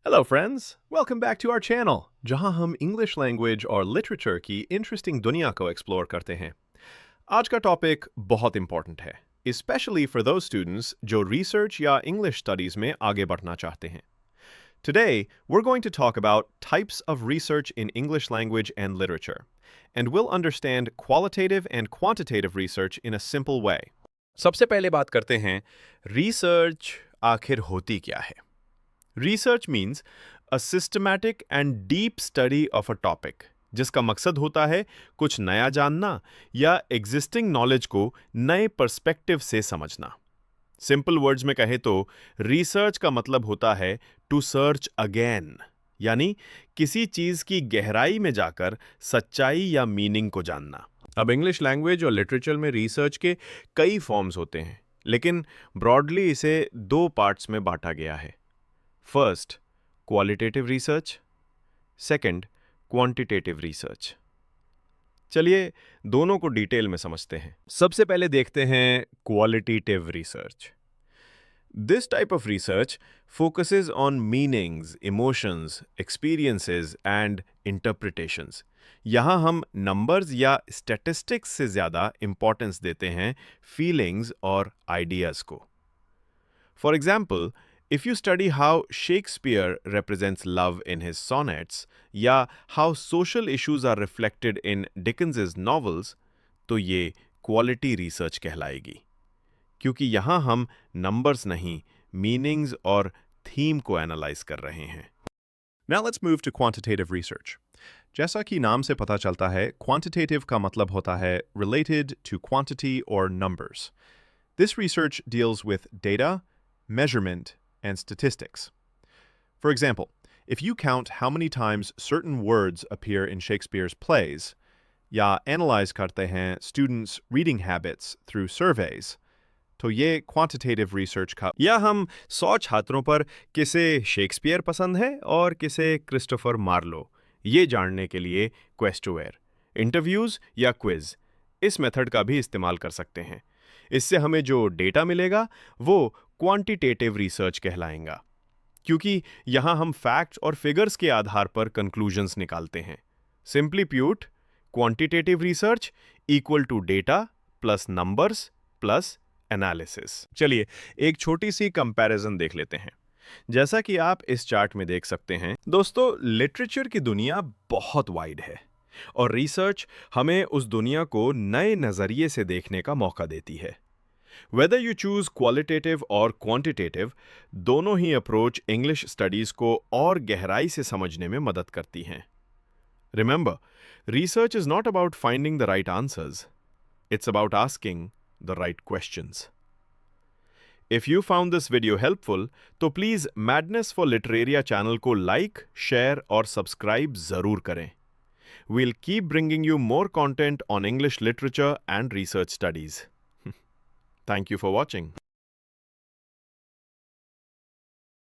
Hello friends, welcome back to our channel जहां हम English language और लिटरेचर की इंटरेस्टिंग दुनिया को एक्सप्लोर करते हैं। आज का टॉपिक बहुत इंपॉर्टेंट है, स्पेशली फॉर दोज स्टूडेंट्स जो रिसर्च या इंग्लिश स्टडीज में आगे बढ़ना चाहते हैं। Today, we're going to talk about types of research in English language and literature, and we'll understand qualitative and quantitative research in a simple way. सबसे पहले बात करते हैं, रिसर्च आखिर होती क्या है? Research means a systematic and deep study of a topic, जिसका मकसद होता है कुछ नया जानना या existing knowledge को नए पर्सपेक्टिव से समझना। सिंपल वर्ड्स में कहे तो रिसर्च का मतलब होता है टू सर्च अगेन, यानी किसी चीज की गहराई में जाकर सच्चाई या मीनिंग को जानना। अब इंग्लिश लैंग्वेज और लिटरेचर में रिसर्च के कई फॉर्म्स होते हैं, लेकिन ब्रॉडली इसे दो पार्ट्स में बांटा गया है। First, qualitative research. Second, quantitative research. चलिए दोनों को डिटेल में समझते हैं। सबसे पहले देखते हैं qualitative research. This type of research focuses on meanings, emotions, experiences and interpretations. यहाँ हम नंबर्स या स्टैटिस्टिक्स से ज़्यादा इंपॉर्टेंस देते हैं फीलिंग्स और आइडियाज़ को। For example, if you study how Shakespeare represents love in his sonnets, या how social issues are reflected in Dickens's novels, तो ये क्वालिटी रिसर्च कहलाएगी, क्योंकि यहाँ हम नंबर्स नहीं, मीनिंग्स और थीम को एनालाइज कर रहे हैं। Now let's move to quantitative research. जैसा कि नाम से पता चलता है, quantitative का मतलब होता है related to quantity or numbers. This research deals with data, measurement, and statistics. For example, if you count how many times certain words appear in Shakespeare's plays, या analyze करते हैं students' reading habits through surveys, तो ये quantitative research का, या हम 100 छात्रों पर किसे शेक्सपियर पसंद है और किसे क्रिस्टोफर मार्लो, ये जानने के लिए क्वेस्टोवेयर, इंटरव्यूज या क्विज, इस मेथड का भी इस्तेमाल कर सकते हैं। इससे हमें जो डेटा मिलेगा वो क्वांटिटेटिव रिसर्च कहलाएगा, क्योंकि यहाँ हम फैक्ट्स और फिगर्स के आधार पर कंक्लूजन्स निकालते हैं। Simply put, quantitative research equal to data plus numbers plus analysis. चलिए एक छोटी सी कंपैरिजन देख लेते हैं। जैसा कि आप इस चार्ट में देख सकते हैं, दोस्तों लिटरेचर की दुनिया बहुत वाइड है और रिसर्च हमें उस दुनिया को नए नजरिए से देखने का मौका देती है। Whether you choose qualitative or quantitative, दोनों ही अप्रोच इंग्लिश स्टडीज को और गहराई से समझने में मदद करती हैं। Remember, research is not about finding the right answers. It's about asking the right questions. If you found this video helpful, तो please Madness for Literaria channel को लाइक, शेयर और सब्सक्राइब जरूर करें। We'll keep bringing you more content on English literature and research studies. Thank you for watching.